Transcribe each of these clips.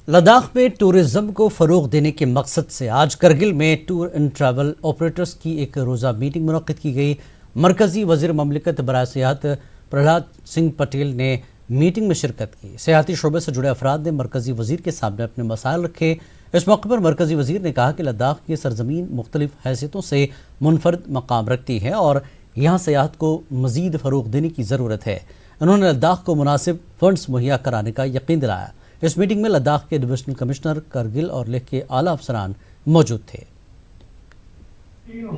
लद्दाख में टूरिज्म को फरोग देने के मकसद से आज करगिल में टूर एंड ट्रैवल ऑपरेटर्स की एक रोज़ा मीटिंग मुनक्किद की गई। मरकजी वज़ीर ममलिकत बराए सियाहत प्रहलाद सिंह पटेल ने मीटिंग में शिरकत की। सियाहती शोबे से जुड़े अफराद ने मरकजी वज़ीर के सामने अपने मसाइल रखे। इस मौके पर मरकजी वज़ीर ने कहा कि लद्दाख की सरजमीन मुख्तलिफ हैसियतों से मुनफरद मकाम रखती है और यहाँ सियाहत को मज़ीद फ़रोग देने की ज़रूरत है। उन्होंने लद्दाख को मुनासिब फंड्स मुहैया कराने का यकीन दिलाया। इस मीटिंग में लद्दाख के डिविजनल कमिश्नर करगिल और लेह के आला अफसरान मौजूद थे।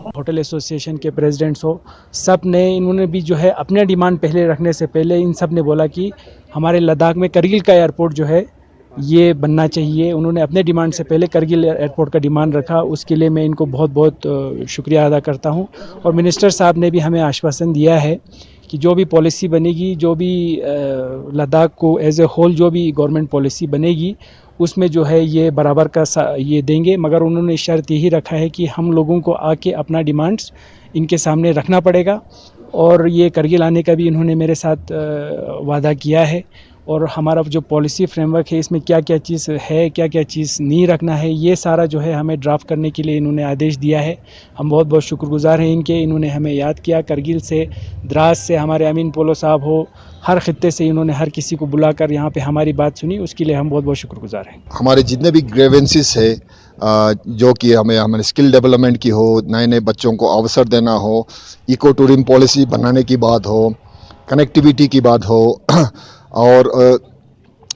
होटल एसोसिएशन के प्रेसिडेंट्स हो, सब ने इन्होंने भी जो है अपने डिमांड पहले रखने से पहले इन सब ने बोला कि हमारे लद्दाख में करगिल का एयरपोर्ट जो है ये बनना चाहिए। उन्होंने अपने डिमांड से पहले करगिल एयरपोर्ट का डिमांड रखा। उसके लिए मैं इनको बहुत बहुत शुक्रिया अदा करता हूँ। और मिनिस्टर साहब ने भी हमें आश्वासन दिया है कि जो भी पॉलिसी बनेगी, जो भी लद्दाख को एज ए होल जो भी गवर्नमेंट पॉलिसी बनेगी उसमें जो है ये बराबर का ये देंगे। मगर उन्होंने शर्त यही रखा है कि हम लोगों को आके अपना डिमांड्स इनके सामने रखना पड़ेगा। और ये करगिल आने का भी इन्होंने मेरे साथ वादा किया है। और हमारा जो पॉलिसी फ्रेमवर्क है इसमें क्या क्या चीज़ है, क्या क्या चीज़ नहीं रखना है, ये सारा जो है हमें ड्राफ्ट करने के लिए इन्होंने आदेश दिया है। हम बहुत बहुत शुक्रगुजार हैं इनके। इन्होंने हमें याद किया। करगिल से, द्रास से हमारे अमीन पोलो साहब हो, हर खित्ते से इन्होंने हर किसी को बुलाकर यहाँ पे हमारी बात सुनी। उसके लिए हम बहुत बहुत शुक्रगुजार हैं। हमारे जितने भी ग्रेवेंसीज है जो कि हमें स्किल डेवलपमेंट की हो, नए नए बच्चों को अवसर देना हो, इको टूरिज्म पॉलिसी बनाने की बात हो, कनेक्टिविटी की बात हो और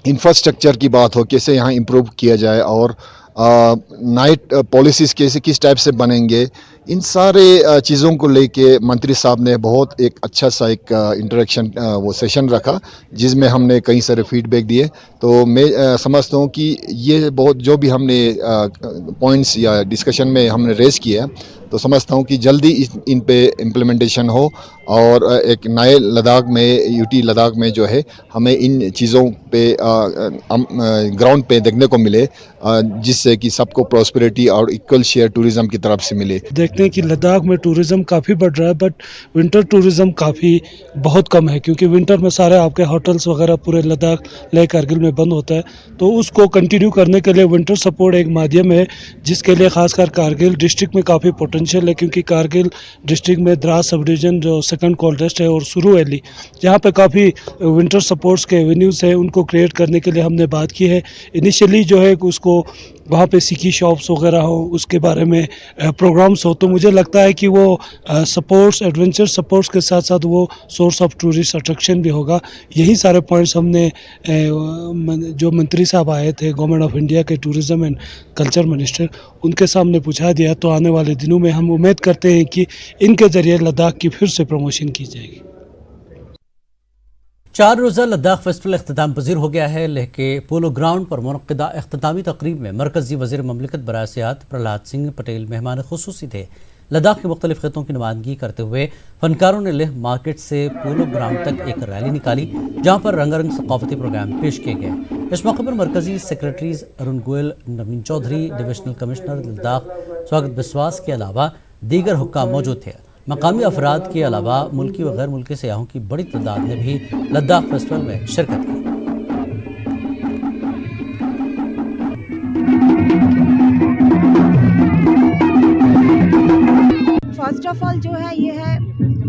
इंफ्रास्ट्रक्चर की बात हो, कैसे यहाँ इम्प्रूव किया जाए और नाइट पॉलिसीज़ कैसे किस टाइप से बनेंगे, इन सारे चीज़ों को लेके मंत्री साहब ने बहुत एक अच्छा सा एक इंटरेक्शन वो सेशन रखा जिसमें हमने कई सारे फीडबैक दिए। तो मैं समझता हूँ कि ये बहुत जो भी हमने पॉइंट्स या डिस्कशन में हमने रेज किया तो समझता हूँ कि जल्दी इन पे इम्प्लीमेंटेशन हो और एक नए लद्दाख में, यूटी लद्दाख में जो है हमें इन चीज़ों पे ग्राउंड पे देखने को मिले जिससे कि सबको प्रॉस्पेरिटी और इक्वल शेयर टूरिज्म की तरफ से मिले। देखते हैं कि लद्दाख में टूरिज्म काफ़ी बढ़ रहा है बट विंटर टूरिज्म काफ़ी बहुत कम है क्योंकि विंटर में सारे आपके होटल्स वगैरह पूरे लद्दाख लेह कारगिल में बंद होता है। तो उसको कंटिन्यू करने के लिए विंटर सपोर्ट एक माध्यम है जिसके लिए खासकर कारगिल डिस्ट्रिक्ट में काफ़ी पोटेंशियल है क्योंकि कारगिल डिस्ट्रिक्ट में द्रास सब डिवीजन जो सेकंड कोल्डेस्ट है और सुरू वैली जहाँ पे काफ़ी विंटर सपोर्ट्स के एवेन्यूज़ है उनको क्रिएट करने के लिए हमने बात की है। इनिशियली जो है उसको वहाँ पे सिकी शॉप्स वगैरह हो, उसके बारे में प्रोग्राम्स हो। तो मुझे लगता है कि वो सपोर्ट्स, एडवेंचर सपोर्ट्स के साथ साथ वो सोर्स ऑफ टूरिस्ट अट्रैक्शन भी होगा। यही सारे पॉइंट्स हमने जो मंत्री साहब आए थे गवर्नमेंट ऑफ इंडिया के टूरिज्म एंड कल्चर मिनिस्टर, उनके सामने पूछा दिया। तो आने वाले दिनों में हम उम्मीद करते हैं कि इनके ज़रिए लद्दाख की फिर से प्रमोशन की जाएगी। 4 रोज़ा लद्दाख फेस्टिवल अख्ताम पजीर हो गया है। लेह के पोलो ग्राउंड पर मुनक्किदा अख्तामी तकरीब में मरकजी वज़ीर ममलिकत बराए सियाहत प्रहलाद सिंह पटेल मेहमान खुसूसी थे। लद्दाख के मुख्तलिफ खित्तों की नुमाइंदगी करते हुए फनकारों ने लेह मार्केट से पोलो ग्राउंड तक एक रैली निकाली जहाँ पर रंगारंग सकाफती प्रोग्राम पेश किए गए। इस मौके पर मरकजी सेक्रेटरीज अरुण गोयल, नवीन चौधरी, डिविजनल कमिश्नर लद्दाख स्वागत बिस्वास के अलावा दीगर हुक्काम मौजूद थे। मकामी अफराद के अलावा मुल्की व गैर मुल्की सयाहों की बड़ी तादाद ने भी लद्दाख फेस्टिवल में शिरकत की। फर्स्ट ऑफ ऑल जो है ये है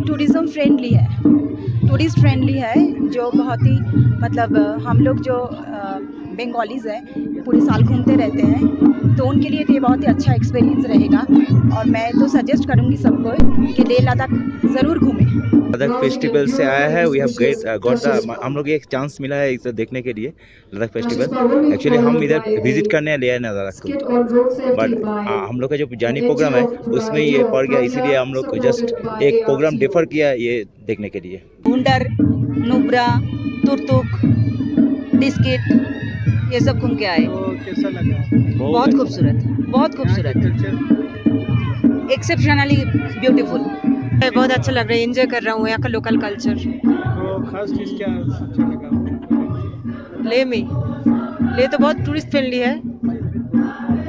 टूरिज्म फ्रेंडली है, टूरिस्ट फ्रेंडली है, जो बहुत ही मतलब हम लोग जो बंगालीज हैं पूरे साल घूमते रहते हैं तो उनके लिए तो ये बहुत ही अच्छा एक्सपीरियंस रहेगा। और मैं तो सजेस्ट करूँगी सबको कि लेह लद्दाख ज़रूर घूमें। लद्दाख फेस्टिवल से आया है, वी हैव गॉट द हम लोग एक चांस मिला है इसे देखने के लिए लद्दाख फेस्टिवल। एक्चुअली हम इधर विजिट करने लिए लद्दाख को, बट हम लोग का जो जानी प्रोग्राम है उसमें ये पड़ गया, इसीलिए हम लोग जस्ट एक प्रोग्राम डिफर किया ये देखने के लिए। भुंडर, नुब्रा, तुर्तुक, डिस्किट ये सब घूम के आए। कैसा लगा? बहुत खूबसूरत, बहुत खूबसूरत, एक्सेप्शनली ब्यूटीफुल। बहुत अच्छा लग रहा है, एंजॉय कर रहा हूँ यहाँ का लोकल कल्चर। तो खास चीज़ क्या अच्छा लगा? लेह में, लेह तो बहुत टूरिस्ट फ्रेंडली है,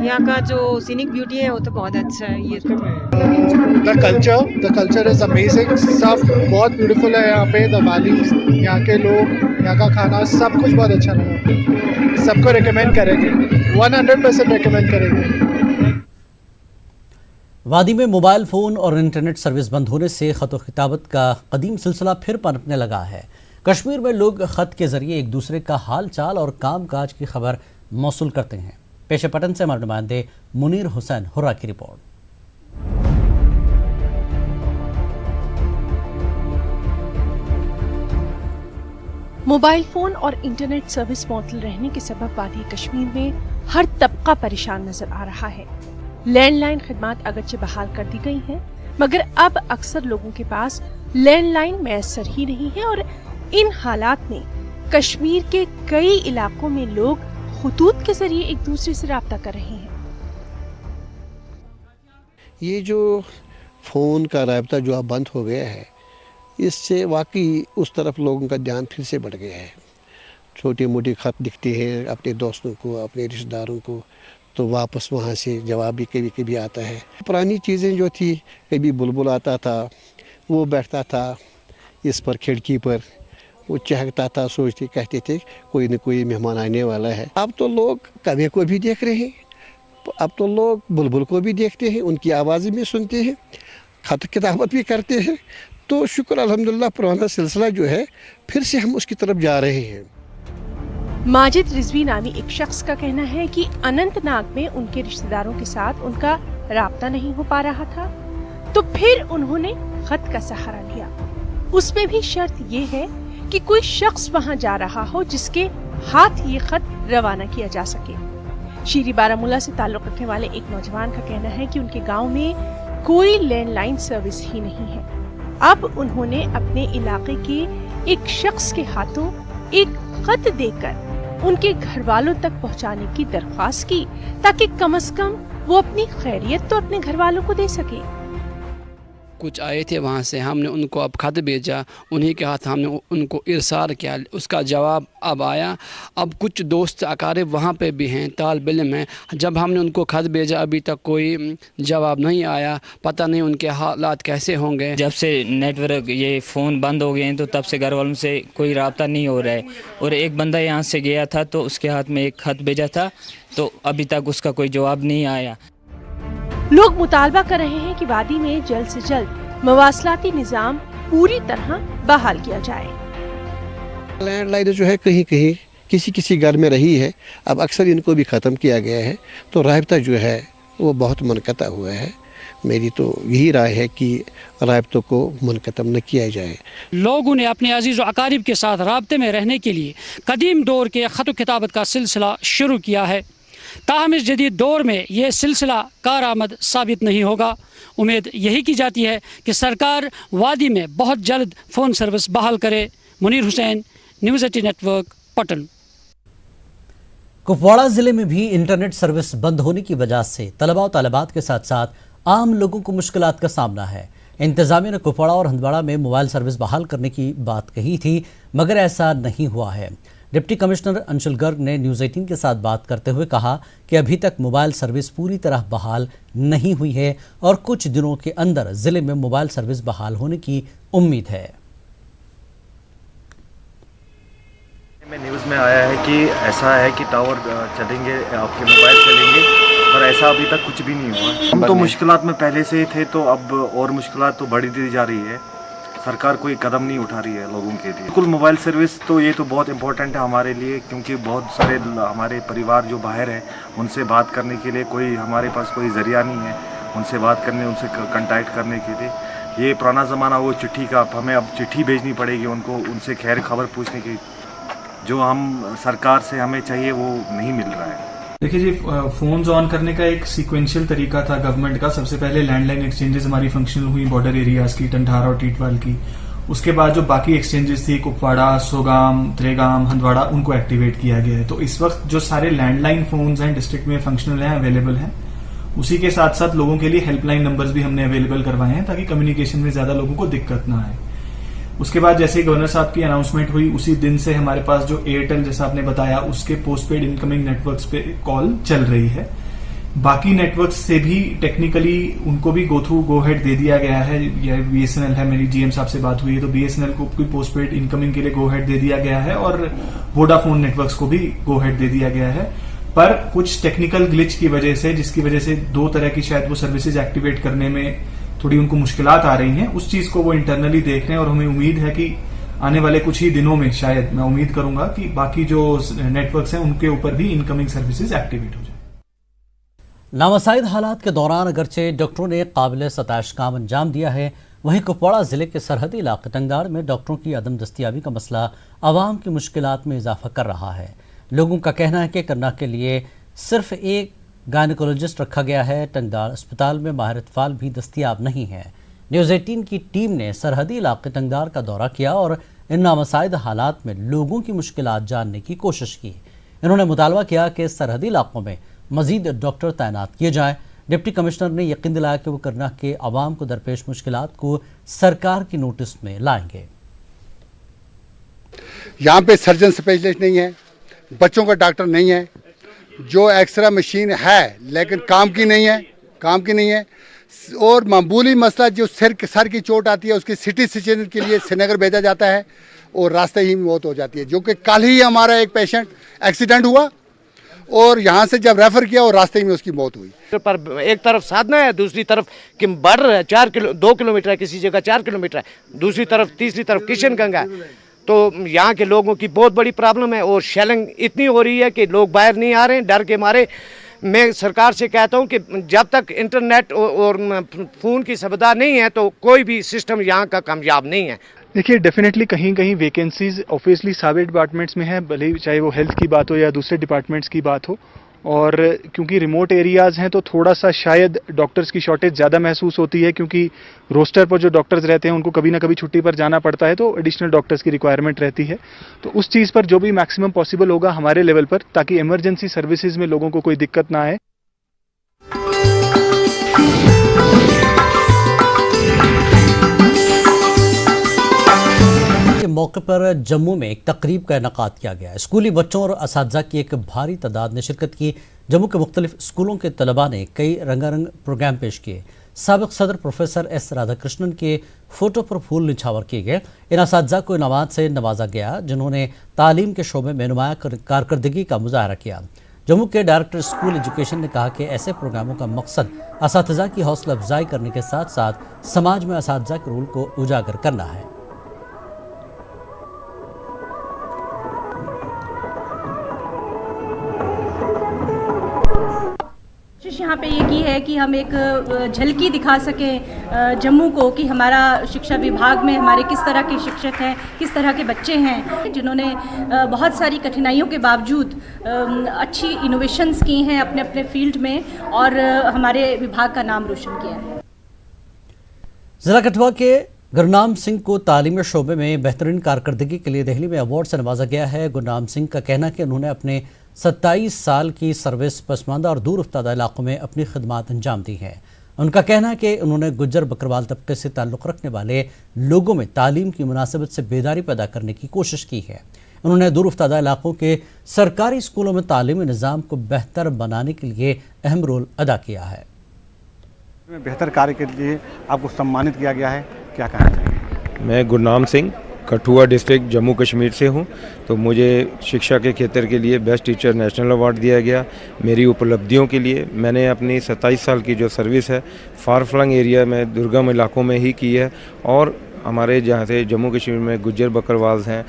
यहाँ का जो सीनिक ब्यूटी है वो तो बहुत अच्छा है। ये द कल्चर इज अमेजिंग, सब बहुत ब्यूटीफुल है यहाँ पे। द वैली, यहाँ के लोग, यहाँ का खाना, सब कुछ बहुत अच्छा लगा। सबको रिकमेंड करेंगे, 100% रिकमेंड करेंगे। वादी में मोबाइल फ़ोन और इंटरनेट सर्विस बंद होने से ख़त व खिताबत का कदीम सिलसिला फिर पनपने लगा है। कश्मीर में लोग ख़त के ज़रिए एक दूसरे का हाल चाल और काम काज की खबर मौसूल करते हैं। पेश पटन से हमारे नुमाइंदे मुनीर हुसैन हुर्रा की रिपोर्ट। मोबाइल फ़ोन और इंटरनेट सर्विस मौतल रहने के सबब वादी कश्मीर में हर तबका परेशान नजर आ रहा है। लैंडलाइन खिदमात अगरचे बहाल कर दी गई हैं, मगर अब अक्सर लोगों के पास लैंडलाइन मैसर ही नहीं है और इन हालात में कश्मीर के कई इलाकों में लोग खुतूत के जरिए एक दूसरे से राब्ता कर रहे हैं। ये जो फ़ोन का राब्ता जो अब बंद हो गया है, इससे वाकई उस तरफ लोगों का ध्यान फिर से बढ़ गया है। छोटी मोटी खत लिखते हैं अपने दोस्तों को, अपने रिश्तेदारों को, तो वापस वहाँ से जवाब भी कभी कभी आता है। पुरानी चीज़ें जो थी, कभी बुलबुल आता था, वो बैठता था इस पर खिड़की पर, वो चहकता था, सोचते कहते थे कोई न कोई मेहमान आने वाला है। अब तो लोग कौवे को भी देख रहे हैं, अब तो लोग बुलबुल को भी देखते हैं, उनकी आवाज़ें भी सुनते हैं, खत किताबत भी करते हैं। तो शुक्र अल्हम्दुलिल्लाह पुराना सिलसिला जो है फिर से हम उसकी तरफ जा रहे हैं। माजिद रिजवी नामी एक शख्स का कहना है कि अनंतनाग में उनके रिश्तेदारों के साथ उनका राब्ता नहीं हो पा रहा था, तो फिर उन्होंने खत का सहारा लिया। उसमें भी शर्त ये है कि कोई शख्स वहां जा रहा हो जिसके हाथ ये खत रवाना किया जा सके। शीरी बारामूला से ताल्लुक रखने वाले एक नौजवान का कहना है कि उनके गांव में कोई लैंडलाइन सर्विस ही नहीं है। अब उन्होंने अपने इलाके के एक शख्स के हाथों एक खत देकर उनके घर वालों तक पहुंचाने की दरख्वास्त की, ताकि कम से कम वो अपनी खैरियत तो अपने घर वालों को दे सके। कुछ आए थे वहाँ से, हमने उनको अब खत भेजा, उन्हीं के हाथ हमने उनको इरसाल किया, उसका जवाब अब आया। अब कुछ दोस्त अकारिब वहाँ पे भी हैं, तालिब इल्म हैं, जब हमने उनको खत भेजा अभी तक कोई जवाब नहीं आया, पता नहीं उनके हालात कैसे होंगे। जब से नेटवर्क ये फ़ोन बंद हो गए हैं तो तब से घर वालों से कोई रब्ता नहीं हो रहा है। और एक बंदा यहाँ से गया था तो उसके हाथ में एक खत भेजा था, तो अभी तक उसका कोई जवाब नहीं आया। लोग मुतालबा कर रहे हैं कि वादी में जल्द से जल्द मवासलाती निज़ाम पूरी तरह बहाल किया जाए। लैंडलाइन जो है कहीं कहीं किसी किसी घर में रही है, अब अक्सर इनको भी ख़त्म किया गया है, तो राब्ता जो है वो बहुत मुनक़ता हुआ है। मेरी तो यही राय है कि राब्तों को मुनक़तम न किया जाए। लोगों ने अपने अजीज़ व अकारिब के साथ राब्ते में रहने के लिए कदीम दौर के ख़त व किताबत का सिलसिला शुरू किया है। ताहम इस जदीद दौर में यह सिलसिला कारआमद साबित नहीं होगा। उम्मीद यही की जाती है कि सरकार वादी में बहुत जल्द फ़ोन सर्विस बहाल करे। Munir Hussain, news 18 network, Pattan. कुपवाड़ा ज़िले में भी इंटरनेट सर्विस बंद होने की वजह से तलबा और तालिबात के साथ साथ आम लोगों को मुश्किलात का सामना है। इंतज़ामिया ने कुपवाड़ा और हंदवाड़ा में मोबाइल सर्विस बहाल करने की बात कही थी, मगर ऐसा नहीं हुआ है। डिप्टी कमिश्नर अंशुल गर्ग ने न्यूज़ 18 के साथ बात करते हुए कहा कि अभी तक मोबाइल सर्विस पूरी तरह बहाल नहीं हुई है और कुछ दिनों के अंदर ज़िले में मोबाइल सर्विस बहाल होने की उम्मीद है। न्यूज़ में आया है कि ऐसा है कि टावर चलेंगे, आपके मोबाइल चलेंगे, और ऐसा अभी तक कुछ भी नहीं हुआ। हम तो मुश्किलात में पहले से ही थे, तो अब और मुश्किलात तो बढ़ती जा रही है। सरकार कोई कदम नहीं उठा रही है लोगों के लिए। बिल्कुल मोबाइल सर्विस तो ये तो बहुत इम्पोर्टेंट है हमारे लिए, क्योंकि बहुत सारे हमारे परिवार जो बाहर है उनसे बात करने के लिए कोई हमारे पास कोई ज़रिया नहीं है, उनसे बात करने, उनसे कंटेक्ट करने के लिए। ये पुराना ज़माना वो चिट्ठी का, हमें अब चिट्ठी भेजनी पड़ेगी उनको, उनसे खैर खबर पूछने की जो हम सरकार से हमें चाहिए वो नहीं मिल रहा है। देखिए जी, फोन्स ऑन करने का एक सीक्वेंशियल तरीका था गवर्नमेंट का। सबसे पहले लैंडलाइन एक्सचेंजेस हमारी फंक्शनल हुई बॉर्डर एरियाज की, टंठारा और टीटवाल की। उसके बाद जो बाकी एक्सचेंजेस थी, कुपवाड़ा, सोगाम, त्रेगाम, हंदवाड़ा, उनको एक्टिवेट किया गया है। तो इस वक्त जो सारे लैंडलाइन फोन्स हैं डिस्ट्रिक्ट में फंक्शनल हैं, अवेलेबल हैं। उसी के साथ साथ लोगों के लिए हेल्पलाइन नंबर्स भी हमने अवेलेबल करवाए हैं ताकि कम्युनिकेशन में ज्यादा लोगों को दिक्कत ना आए। उसके बाद जैसे गवर्नर साहब की अनाउंसमेंट हुई, उसी दिन से हमारे पास जो एयरटेल, जैसा आपने बताया, उसके पोस्टपेड इनकमिंग नेटवर्क्स पे कॉल चल रही है। बाकी नेटवर्क्स से भी टेक्निकली उनको भी गो हेड दे दिया गया है। यह BSNL है, मेरी GM साहब से बात हुई है तो BSNL को भी पोस्टपेड इनकमिंग के लिए गो हेड दे दिया गया है और वोडाफोन नेटवर्क्स को भी गो हेड दे दिया गया है। पर कुछ टेक्निकल ग्लिच की वजह से, जिसकी वजह से 2 तरह की शायद वो सर्विसेज एक्टिवेट करने में थोड़ी उनको मुश्किलात आ रही हैं, उस चीज को वो इंटरनली देख रहे हैं और हमें उम्मीद है कि आने वाले कुछ ही दिनों में शायद मैं उम्मीद करूंगा कि बाकी जो नेटवर्क्स हैं उनके ऊपर भी इनकमिंग सर्विसेज एक्टिवेट हो जाए। नामसाइद हालात के दौरान अगरचे डॉक्टरों ने काबिल सताइश काम अंजाम दिया है, वहीं कुपवाड़ा जिले के सरहदी इलाके टंगदार में डॉक्टरों की अदम दस्तियाबी का मसला आवाम की मुश्किलात में इजाफा कर रहा है। लोगों का कहना है कि करना के लिए सिर्फ एक गायनेकोलॉजिस्ट रखा गया है। टंगदार अस्पताल में माहिर इत्फाल भी दस्तियाब नहीं है। न्यूज़ 18 की टीम ने सरहदी इलाके टंगदार का दौरा किया और इन नामसाइद हालात में लोगों की मुश्किलात जानने की कोशिश की। इन्होंने मुतालबा किया कि सरहदी इलाकों में मजीद डॉक्टर तैनात किए जाएं। डिप्टी कमिश्नर ने यकीन दिलाया कि वो करना के आवाम को दरपेश मुश्किलात को सरकार की नोटिस में लाएंगे। यहाँ पे सर्जन स्पेशलिस्ट नहीं है, बच्चों का डॉक्टर नहीं है, जो एक्सरे मशीन है लेकिन काम की नहीं है और मामूली मसला जो सर की चोट आती है उसकी सिटी स्कैन के लिए श्रीनगर भेजा जाता है और रास्ते ही मौत हो जाती है। जो कि कल ही हमारा एक पेशेंट एक्सीडेंट हुआ और यहाँ से जब रेफर किया और रास्ते में उसकी मौत हुई। पर एक तरफ साधना है, दूसरी तरफ कि बढ़ रहा है 2 किलोमीटर है, किसी जगह 4 किलोमीटर है, दूसरी तरफ तीसरी तरफ किशनगंगा है। तो यहाँ के लोगों की बहुत बड़ी प्रॉब्लम है और शेलिंग इतनी हो रही है कि लोग बाहर नहीं आ रहे हैं डर के मारे। मैं सरकार से कहता हूँ कि जब तक इंटरनेट और फ़ोन की सुविधा नहीं है तो कोई भी सिस्टम यहाँ का कामयाब नहीं है। देखिए, डेफिनेटली कहीं कहीं वैकेंसीज ऑब्वियसली सारे डिपार्टमेंट्स में है, भले ही चाहे वो हेल्थ की बात हो या दूसरे डिपार्टमेंट्स की बात हो। और क्योंकि रिमोट एरियाज़ हैं तो थोड़ा सा शायद डॉक्टर्स की शॉर्टेज ज़्यादा महसूस होती है, क्योंकि रोस्टर पर जो डॉक्टर्स रहते हैं उनको कभी ना कभी छुट्टी पर जाना पड़ता है, तो एडिशनल डॉक्टर्स की रिक्वायरमेंट रहती है। तो उस चीज़ पर जो भी मैक्सिमम पॉसिबल होगा हमारे लेवल पर, ताकि इमरजेंसी सर्विसेज में लोगों को कोई दिक्कत ना आए। के मौके पर जम्मू में एक तकरीब का इनेकाद किया गया। स्कूली बच्चों और असातिज़ा की एक भारी तादाद ने शिरकत की। जम्मू के मुख्तलिफ स्कूलों के तलबा ने कई रंगारंग प्रोग्राम पेश किए। साबिक सदर प्रोफेसर एस राधाकृष्णन के फोटो पर फूल निछावर किए गए। इन असातिज़ा को इनामात से नवाजा गया जिन्होंने तालीम के शोबे में नुमाया कारकर्दगी का मुजाहरा किया। जम्मू के डायरेक्टर स्कूल एजुकेशन ने कहा कि ऐसे प्रोग्रामों का मकसद असातिज़ा की हौसला अफजाई करने के साथ साथ समाज में असातिज़ा के रोल को उजागर करना है। यहाँ पे ये की है कि हम एक झलकी दिखा सकें जम्मू को कि हमारा शिक्षा विभाग में हमारे किस तरह के शिक्षक हैं, किस तरह के बच्चे हैं जिन्होंने बहुत सारी कठिनाइयों के बावजूद अच्छी इनोवेशंस की हैं अपने अपने फील्ड में और हमारे विभाग का नाम रोशन किया है। ज़िला कठुआ के गुरनाम सिंह को तालीमी शोबे में बेहतरीन कारकर्दगी के लिए दिल्ली में अवार्ड से नवाजा गया है। गुरनाम सिंह का कहना है कि उन्होंने अपने 27 साल की सर्विस पसमानदा और दूर अफ्तादा इलाकों में अपनी खिदमात अंजाम दी है। उनका कहना है कि उन्होंने गुज्जर बकरवाल तबके से ताल्लुक़ रखने वाले लोगों में तालीम की मुनासिबत से बेदारी पैदा करने की कोशिश की है। उन्होंने दूर अफ्तादा इलाकों के सरकारी स्कूलों में तालीमी निज़ाम को बेहतर बनाने के लिए अहम रोल अदा किया है। बेहतर कार्य के लिए आपको सम्मानित किया गया है, क्या कहना चाहिए? मैं गुरनाम सिंह कठुआ डिस्ट्रिक्ट जम्मू कश्मीर से हूँ। तो मुझे शिक्षा के क्षेत्र के लिए बेस्ट टीचर नेशनल अवार्ड दिया गया। मेरी उपलब्धियों के लिए मैंने अपनी 27 साल की जो सर्विस है फार फ्लंग एरिया में दुर्गम इलाकों में ही की है और हमारे जहाँ से जम्मू कश्मीर में गुज्जर बकरवाल्स हैं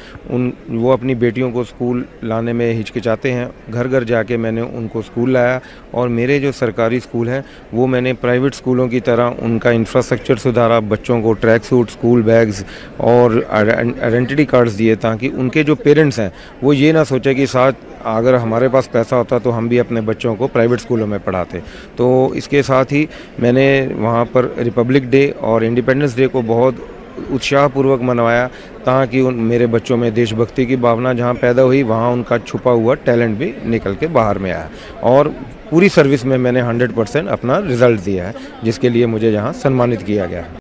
वो अपनी बेटियों को स्कूल लाने में हिचकिचाते हैं। घर घर जाके मैंने उनको स्कूल लाया और मेरे जो सरकारी स्कूल हैं वो मैंने प्राइवेट स्कूलों की तरह उनका इंफ्रास्ट्रक्चर सुधारा, बच्चों को ट्रैक सूट, स्कूल बैग्स और आइडेंटिटी कार्ड्स दिए ताकि उनके जो पेरेंट्स हैं वो ये ना सोचे कि साथ अगर हमारे पास पैसा होता तो हम भी अपने बच्चों को प्राइवेट स्कूलों में पढ़ाते। तो इसके साथ ही मैंने वहाँ पर रिपब्लिक डे और इंडिपेंडेंस डे को बहुत उत्साहपूर्वक मनवाया ताकि मेरे बच्चों में देशभक्ति की भावना जहाँ पैदा हुई वहाँ उनका छुपा हुआ टैलेंट भी निकल के बाहर में आया और पूरी सर्विस में मैंने 100% अपना रिजल्ट दिया है जिसके लिए मुझे यहाँ सम्मानित किया गया है।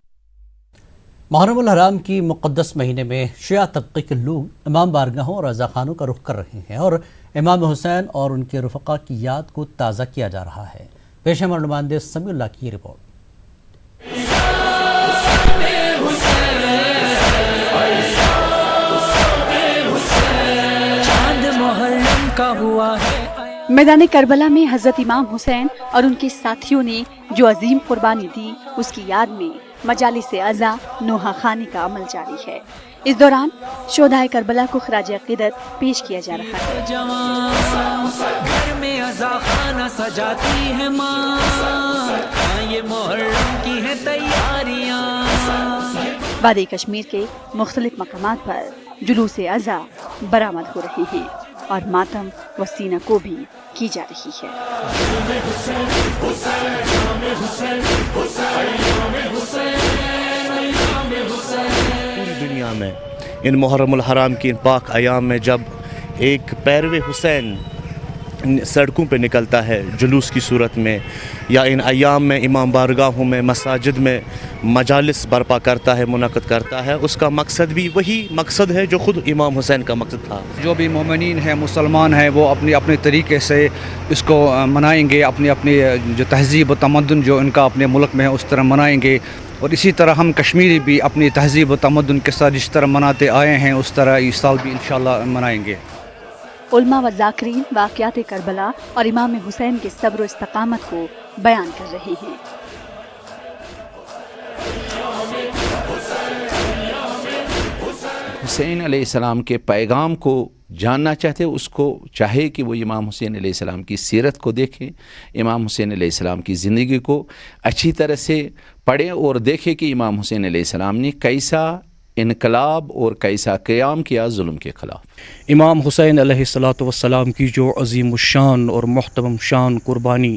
मुहर्रम हराम की मुक़द्दस महीने में शिया तबके के लोग इमाम बारगाहों और रज़ाखानों का रुख कर रहे हैं और इमाम हुसैन और उनके रुफ़क़ा की याद को ताज़ा किया जा रहा है। पेश है हमारे नुमाइंदे समीउल्लाह की रिपोर्ट। मैदान करबला में हजरत इमाम हुसैन और उनके साथियों ने जो अजीम कुर्बानी दी, उसकी याद में मजालिस अज़ा नोहा खानी का अमल जारी है। इस दौरान शोधाए करबला को खराज अक़ीदत पेश किया जा रहा है। वादी कश्मीर के मुख्तलिफ मकामात पर जुलूस अज़ा बरामद हो रहे हैं और मातम व सीना को भी की जा रही है। पूरी दुनिया में इन मुहर्रमुल हराम की इन पाक अयाम में जब एक पैरवे हुसैन सड़कों पे निकलता है जुलूस की सूरत में, या इन अयाम में इमाम बारगाहों में मसाजिद में मजालिस बर्पा करता है, मुनक़द करता है, उसका मकसद भी वही मकसद है जो ख़ुद इमाम हुसैन का मकसद था। जो भी मोमिनीन हैं, मुसलमान हैं, वो अपने अपने तरीके से इसको मनाएंगे, अपनी अपनी जो तहज़ीब व तमद्दुन जो इनका अपने मुल्क में है उस तरह मनाएंगे। और इसी तरह हम कश्मीरी भी अपनी तहज़ीब व तमद्दुन के साथ जिस तरह मनाते आए हैं उस तरह इस साल भी इंशाअल्लाह मनाएंगे। उल्मा व ज़ाकिरीन वाक़यात करबला और इमाम हुसैन के सब्र व इस्तक़ामत को बयान कर रहे हैं। हुसैन अलैहिस्सलाम के पैगाम को जानना चाहते, उसको चाहे कि वो इमाम हुसैन अलैहिस्सलाम की सीरत को देखें, इमाम हुसैन अलैहिस्सलाम की ज़िंदगी को अच्छी तरह से पढ़ें और देखें कि इमाम हुसैन अलैहिस्सलाम ने कैसा इनकलाब और कैसा क़याम किया जुल्म के ख़िलाफ़। इमाम हुसैन अलैहिस्सलातु वस्सलाम की जो अज़ीमुश्शान और मुहतरम शान कुर्बानी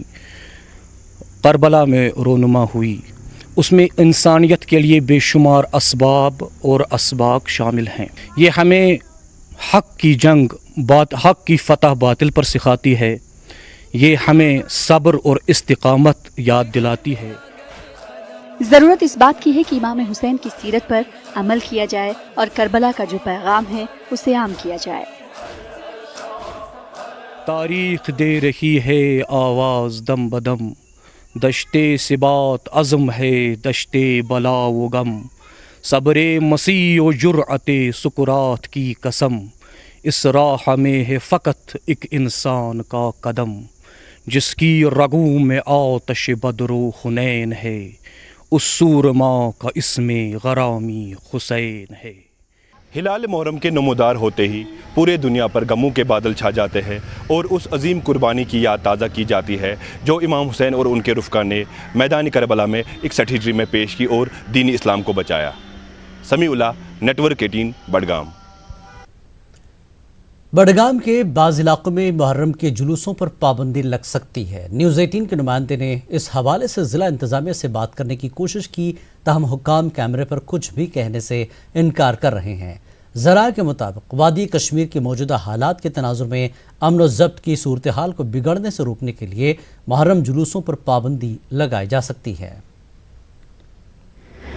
करबला में रोनुमा हुई, उसमें इंसानियत के लिए बेशुमार असबाब और असबाक शामिल हैं। ये हमें हक़ की जंग, हक़ की फ़तह बातिल पर सिखाती है। ये हमें सब्र और इस्तिक़ामत याद दिलाती है। ज़रूरत इस बात की है कि इमाम हुसैन की सीरत पर अमल किया जाए और करबला का जो पैगाम है उसे आम किया जाए। तारीख़ दे रही है आवाज़ दम बदम, दश्ते सिबात अज़म है दश्ते बला व गम, सब्रे मसीह व जुर्अते सुकुरात की कसम, इस राह में है फ़कत एक इंसान का कदम, जिसकी रगों में आतश बदरो हुनैन है, उस सूरमा का इसमें गरामी हुसैन है। हिलाल मुहर्रम के नमोदार होते ही पूरे दुनिया पर गमों के बादल छा जाते हैं और उस अजीम कुर्बानी की याद ताज़ा की जाती है जो इमाम हुसैन और उनके रुफ़का ने मैदान करबला में 61 हिजरी में पेश की और दीनी इस्लाम को बचाया। समीउल्लाह, नेटवर्क 18, बडगाम। बडगाम के बाज़ इलाकों में मुहर्रम के जुलूसों पर पाबंदी लग सकती है। न्यूज़ 18 के नुमाइंदे ने इस हवाले से ज़िला इंतज़ामिया से बात करने की कोशिश की, ताहम हुक्काम कैमरे पर कुछ भी कहने से इनकार कर रहे हैं। ज़रा के मुताबिक वादी कश्मीर के मौजूदा हालात के तनाजुर में अमन व ज़ब्त की सूरत हाल को बिगड़ने से रोकने के लिए मुहर्रम जुलूसों पर पाबंदी लगाई जा सकती है।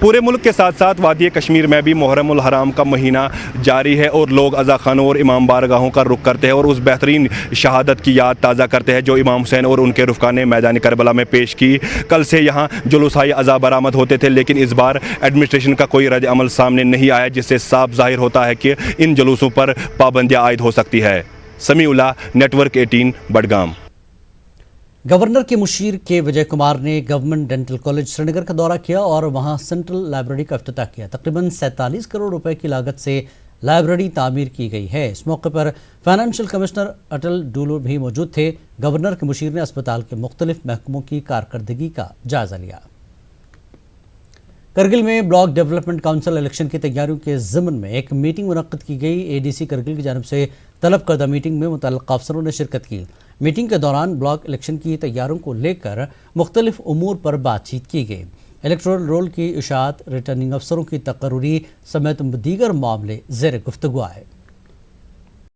पूरे मुल्क के साथ साथ वादी कश्मीर में भी मुहर्रमुल हराम का महीना जारी है और लोग अज़ा खानों और इमाम बारगाहों का रुख करते हैं और उस बेहतरीन शहादत की याद ताज़ा करते हैं जो इमाम हुसैन और उनके रुफ़का ने मैदान करबला में पेश की। कल से यहाँ जुलूसाई अज़ा बरामद होते थे, लेकिन इस बार एडमिनिस्ट्रेशन का कोई रद्द अमल सामने नहीं आया, जिससे साफ जाहिर होता है कि इन जुलूसों पर पाबंदियाँ आयद हो सकती है। समीउल्लाह, नेटवर्क 18, बडगाम। गवर्नर के मुशीर के विजय कुमार ने गवर्नमेंट डेंटल कॉलेज श्रीनगर का दौरा किया और वहां सेंट्रल लाइब्रेरी का इफ्तिताह किया। तकरीबन 47 करोड़ रुपए की लागत से लाइब्रेरी तामीर की गई है। इस मौके पर फाइनेंशियल कमिश्नर अटल डुलू भी मौजूद थे। गवर्नर के मुशीर ने अस्पताल के मुख्तलिफ महकमों की कारकर्दगी का जायजा लिया। करगिल में ब्लॉक डेवलपमेंट काउंसिल इलेक्शन की तैयारियों के ज़िम्न में एक मीटिंग मुनक्किद की गई। एडीसी करगिल की जानिब से तलब करदा मीटिंग में मुतल्लिक़ अफसरों ने शिरकत की। मीटिंग के दौरान ब्लॉक इलेक्शन की तैयारियों को लेकर मुख्तलिफ उमूर पर बातचीत की गई। इलेक्टोरल रोल की इशाअत, रिटर्निंग अफसरों की तकर्री समेत दीगर मामले ज़ेर गुफ्तगू आए।